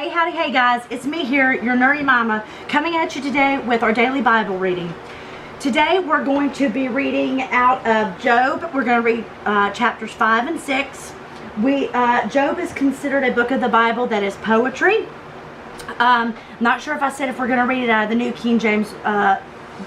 Hey, howdy, hey guys, it's me here, your nerdy mama, coming at you today with our daily Bible reading. Today we're going to be reading out of Job. We're going to read chapters 5 and 6. Job is considered a book of the Bible that is poetry. Not sure if I said if we're going to read it out of the New King James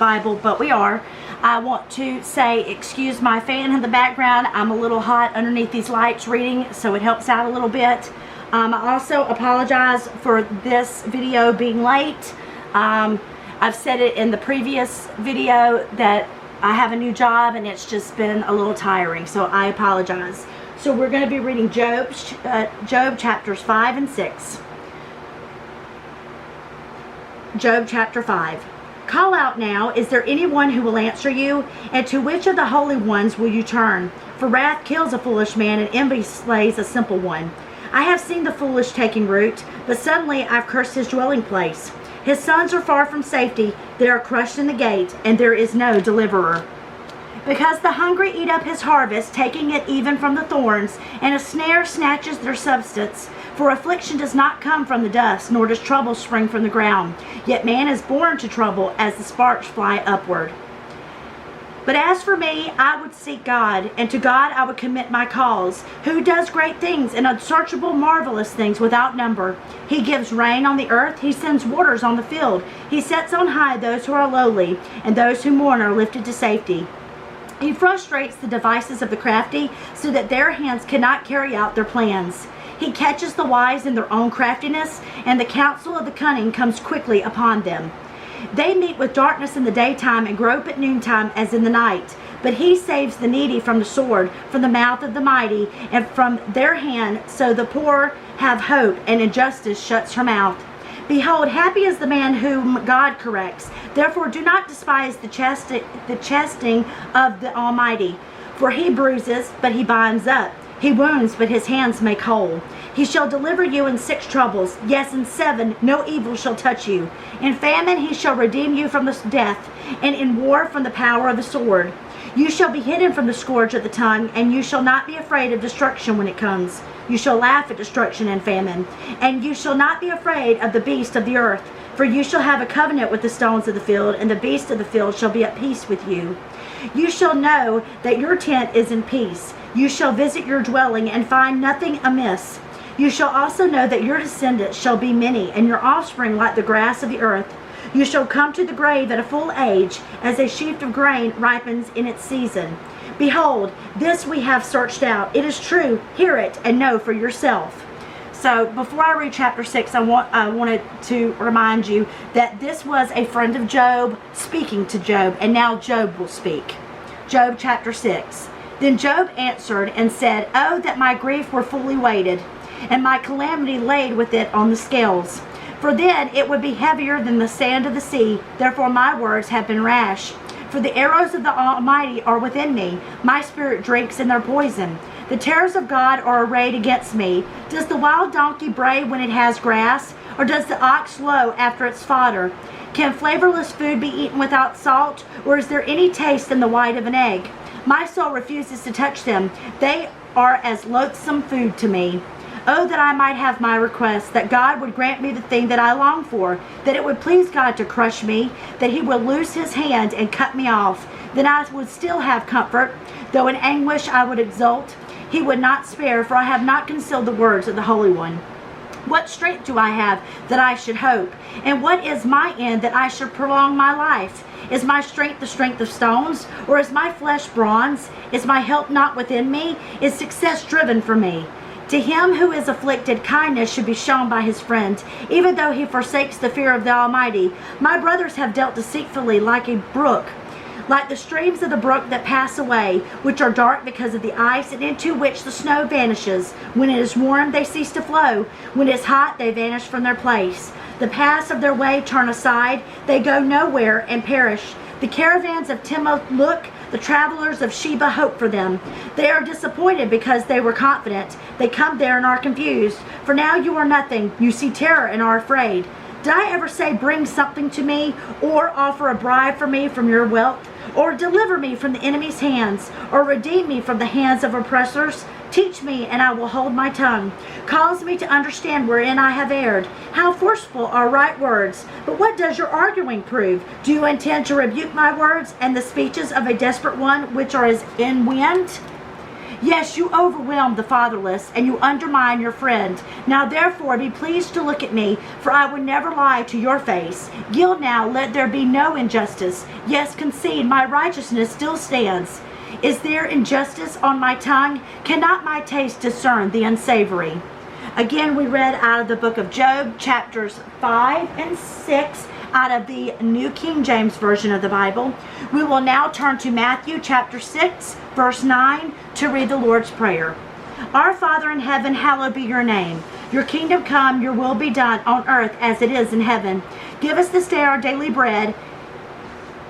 Bible, but we are. I want to say, excuse my fan in the background. I'm a little hot underneath these lights reading, so it helps out a little bit. I also apologize for this video being late. I've said it in the previous video that I have a new job and it's just been a little tiring, so I apologize. So we're going to be reading Job chapters 5 and 6. Job chapter 5. Call out now, is there anyone who will answer you? And to which of the holy ones will you turn? For wrath kills a foolish man and envy slays a simple one. I have seen the foolish taking root, but suddenly I've cursed his dwelling place. His sons are far from safety, they are crushed in the gate, and there is no deliverer. Because the hungry eat up his harvest, taking it even from the thorns, and a snare snatches their substance. For affliction does not come from the dust, nor does trouble spring from the ground. Yet man is born to trouble as the sparks fly upward. But as for me, I would seek God, and to God I would commit my cause, who does great things and unsearchable marvelous things without number. He gives rain on the earth, he sends waters on the field. He sets on high those who are lowly, and those who mourn are lifted to safety. He frustrates the devices of the crafty, so that their hands cannot carry out their plans. He catches the wise in their own craftiness, and the counsel of the cunning comes quickly upon them. They meet with darkness in the daytime and grope at noontime as in the night. But he saves the needy from the sword, from the mouth of the mighty, and from their hand, so the poor have hope, and injustice shuts her mouth. Behold, happy is the man whom God corrects. Therefore do not despise the chastening of the Almighty. For he bruises, but he binds up. He wounds, but his hands make whole. He shall deliver you in 6 troubles. Yes, in 7 no evil shall touch you. In famine he shall redeem you from the death, and in war from the power of the sword. You shall be hidden from the scourge of the tongue, and you shall not be afraid of destruction when it comes. You shall laugh at destruction and famine, and you shall not be afraid of the beast of the earth. For you shall have a covenant with the stones of the field, and the beasts of the field shall be at peace with you. You shall know that your tent is in peace. You shall visit your dwelling and find nothing amiss. You shall also know that your descendants shall be many, and your offspring like the grass of the earth. You shall come to the grave at a full age, as a sheaf of grain ripens in its season. Behold, this we have searched out. It is true. Hear it and know for yourself. So before I read chapter 6, I wanted to remind you that this was a friend of Job speaking to Job, and now Job will speak. Job chapter 6. Then Job answered and said, Oh, that my grief were fully weighed, and my calamity laid with it on the scales. For then it would be heavier than the sand of the sea. Therefore my words have been rash. For the arrows of the Almighty are within me. My spirit drinks in their poison. The terrors of God are arrayed against me. Does the wild donkey bray when it has grass? Or does the ox low after its fodder? Can flavorless food be eaten without salt? Or is there any taste in the white of an egg? My soul refuses to touch them. They are as loathsome food to me. Oh, that I might have my request, that God would grant me the thing that I long for, that it would please God to crush me, that he would loose his hand and cut me off. Then I would still have comfort, though in anguish I would exult. He would not spare, for I have not concealed the words of the Holy One. What strength do I have that I should hope? And what is my end that I should prolong my life? Is my strength the strength of stones? Or is my flesh bronze? Is my help not within me? Is success driven from me? To him who is afflicted, kindness should be shown by his friend, even though he forsakes the fear of the Almighty. My brothers have dealt deceitfully like a brook, like the streams of the brook that pass away, which are dark because of the ice, and into which the snow vanishes. When it is warm, they cease to flow. When it is hot, they vanish from their place. The paths of their way turn aside. They go nowhere and perish. The caravans of Timoth look. The travelers of Sheba hope for them. They are disappointed because they were confident. They come there and are confused. For now you are nothing. You see terror and are afraid. Did I ever say, bring something to me, or offer a bribe for me from your wealth, or deliver me from the enemy's hands, or redeem me from the hands of oppressors? Teach me, and I will hold my tongue. Cause me to understand wherein I have erred. How forceful are right words! But what does your arguing prove? Do you intend to rebuke my words and the speeches of a desperate one, which are as in wind? Yes, you overwhelm the fatherless, and you undermine your friend. Now therefore be pleased to look at me, for I would never lie to your face. Yield now, let there be no injustice. Yes, concede, my righteousness still stands. Is there injustice on my tongue? Cannot my taste discern the unsavory? Again, we read out of the book of Job, chapters 5 and 6, out of the New King James Version of the Bible. We will now turn to Matthew chapter 6, verse 9, to read the Lord's Prayer. Our Father in heaven, hallowed be your name. Your kingdom come, your will be done on earth as it is in heaven. Give us this day our daily bread,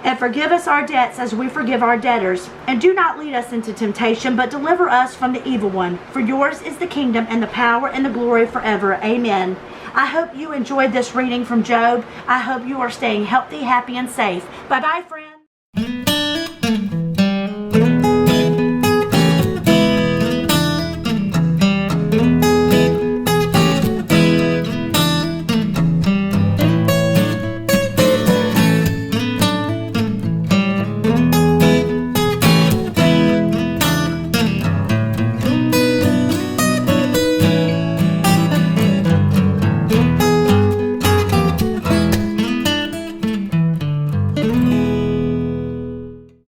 and forgive us our debts as we forgive our debtors. And do not lead us into temptation, but deliver us from the evil one. For yours is the kingdom and the power and the glory forever. Amen. I hope you enjoyed this reading from Job. I hope you are staying healthy, happy, and safe. Bye-bye, friends.